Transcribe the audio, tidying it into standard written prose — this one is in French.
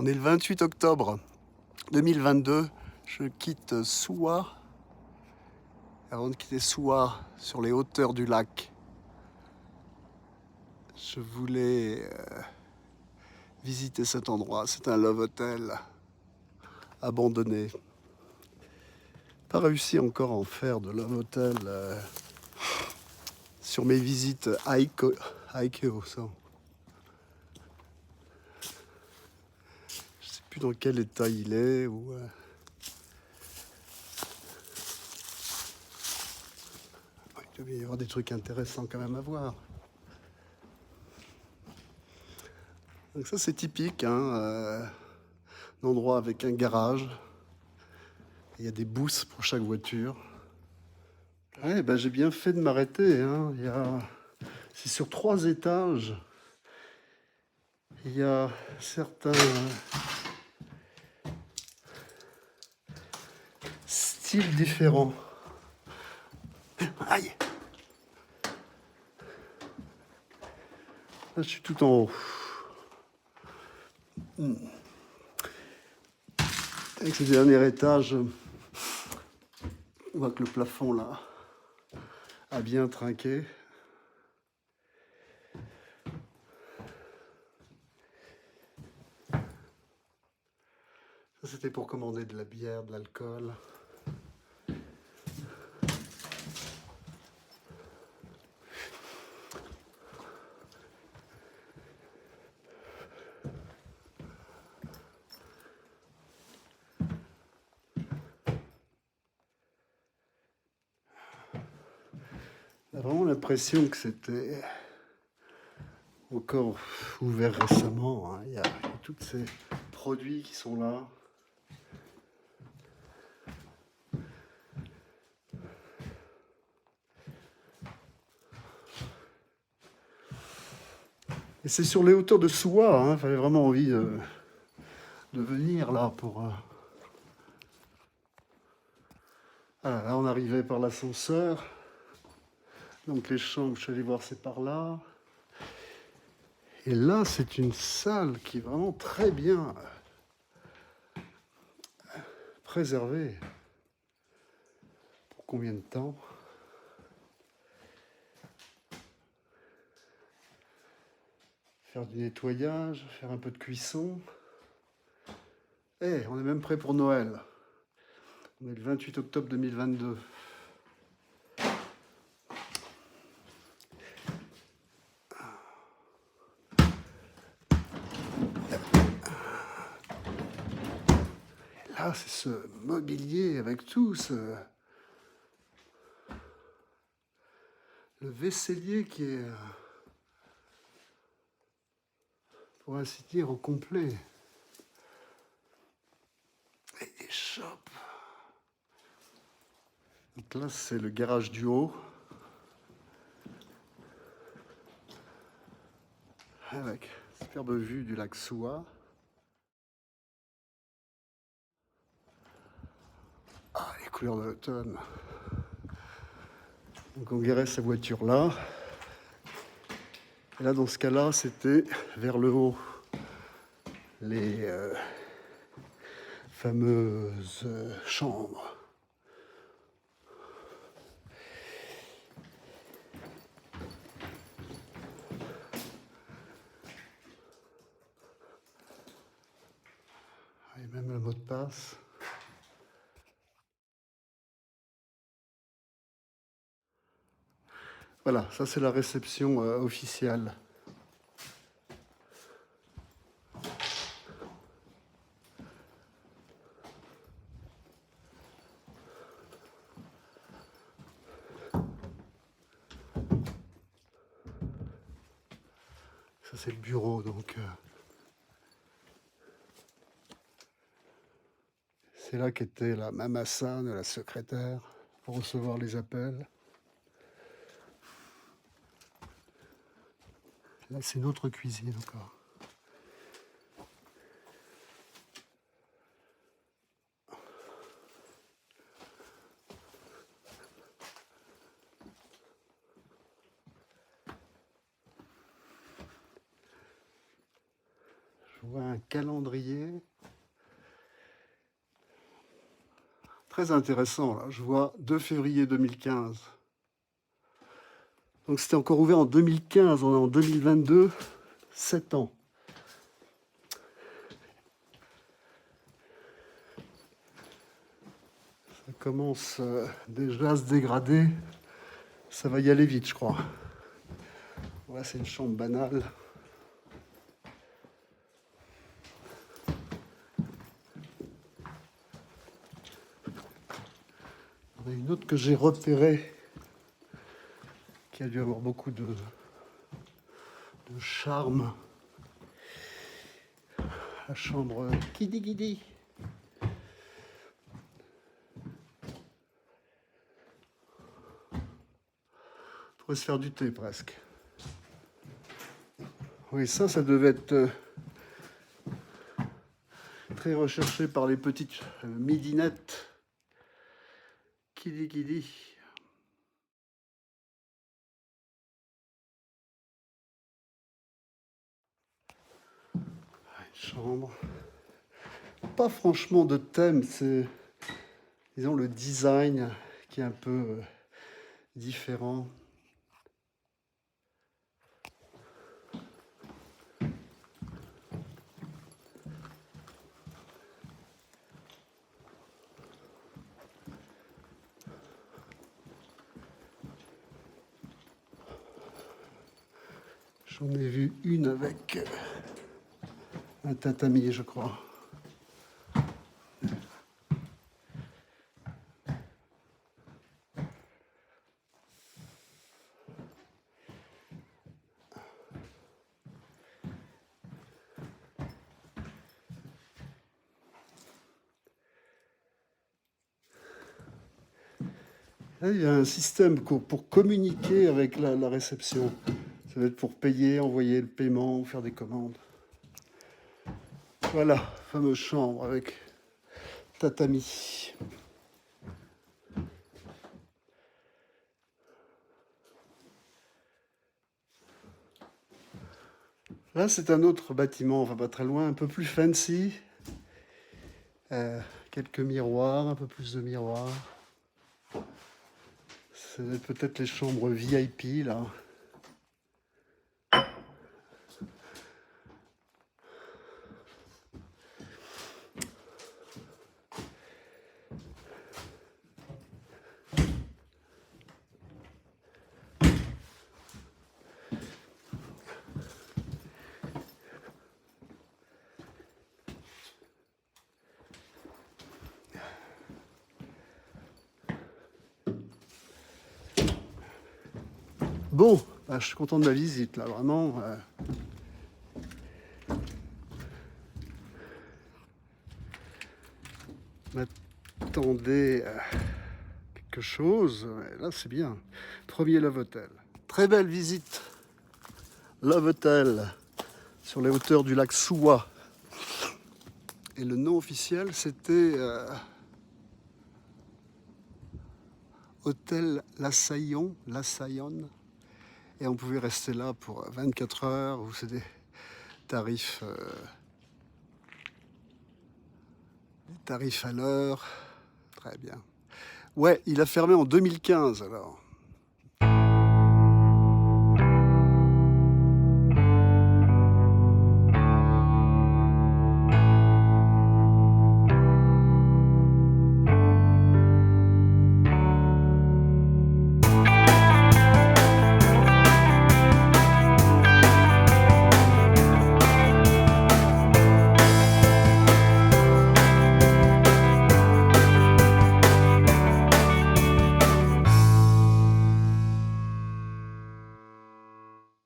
On est le 28 octobre 2022. Je quitte Souain. Avant de quitter Souain, sur les hauteurs du lac, je voulais visiter cet endroit. C'est un love hotel abandonné. Pas réussi encore à en faire de love hotel sur mes visites à Ikeo. Ça. Je sais plus dans quel état il est. Il doit y avoir des trucs intéressants quand même à voir. Donc ça c'est typique, un endroit avec un garage. Il y a des bousses pour chaque voiture. Ouais, ben j'ai bien fait de m'arrêter. C'est sur 3 étages. Il y a certains styles différents. Aïe! Là, je suis tout en haut. Avec ce dernier étage, on voit que le plafond là a bien trinqué. Ça, c'était pour commander de la bière, de l'alcool. On a vraiment l'impression que c'était encore ouvert récemment. Il y a tous ces produits qui sont là. Et c'est sur les hauteurs de Souain. J'avais vraiment envie de venir là pour... Voilà, là, on arrivait par l'ascenseur. Donc les chambres, je suis allé voir, c'est par là. Et là, c'est une salle qui est vraiment très bien préservée. Pour combien de temps? Faire du nettoyage, faire un peu de cuisson. On est même prêt pour Noël. On est le 28 octobre 2022. Là, c'est ce mobilier avec tout le vaisselier qui est, pour ainsi dire, au complet. Et des chopes. Donc là, c'est le garage du haut. Avec superbe vue du lac Souain. Ah, les couleurs de l'automne. Donc on garait sa voiture là. Et là, dans ce cas-là, c'était vers le haut. Les fameuses chambres. Et même le mot de passe. Voilà, ça c'est la réception officielle. Ça c'est le bureau, donc c'est là qu'était la mamassa de la secrétaire pour recevoir les appels. Là c'est notre cuisine encore. Je voit un calendrier. Très intéressant, là. Je vois 2 février 2015. Donc c'était encore ouvert en 2015, on est en 2022, 7 ans. Ça commence déjà à se dégrader. Ça va y aller vite, je crois. Ouais, c'est une chambre banale. Il y en a une autre que j'ai repérée, qui a dû avoir beaucoup de charme. La chambre Kidi Kidi. On pourrait se faire du thé presque. Oui, ça devait être très recherché par les petites midinettes. Kidi Kidi. Une chambre. Pas franchement de thème, c'est, disons, le design qui est un peu différent. J'en ai vu une avec un tatami, je crois. Là, il y a un système pour communiquer avec la réception. Ça va être pour payer, envoyer le paiement, faire des commandes. Voilà, fameuse chambre avec tatami. Là, c'est un autre bâtiment, enfin pas très loin, un peu plus fancy. Quelques miroirs, un peu plus de miroirs. C'est peut-être les chambres VIP, là. Bon, bah, je suis content de la visite, là, vraiment. M'attendais à quelque chose. Là, c'est bien. Premier Love Hotel. Très belle visite. Love Hotel, sur les hauteurs du lac Souwa. Et le nom officiel, c'était Hôtel L'Assaillon. Et on pouvait rester là pour 24 heures, où c'est des tarifs, tarifs à l'heure. Très bien. Ouais, il a fermé en 2015 alors.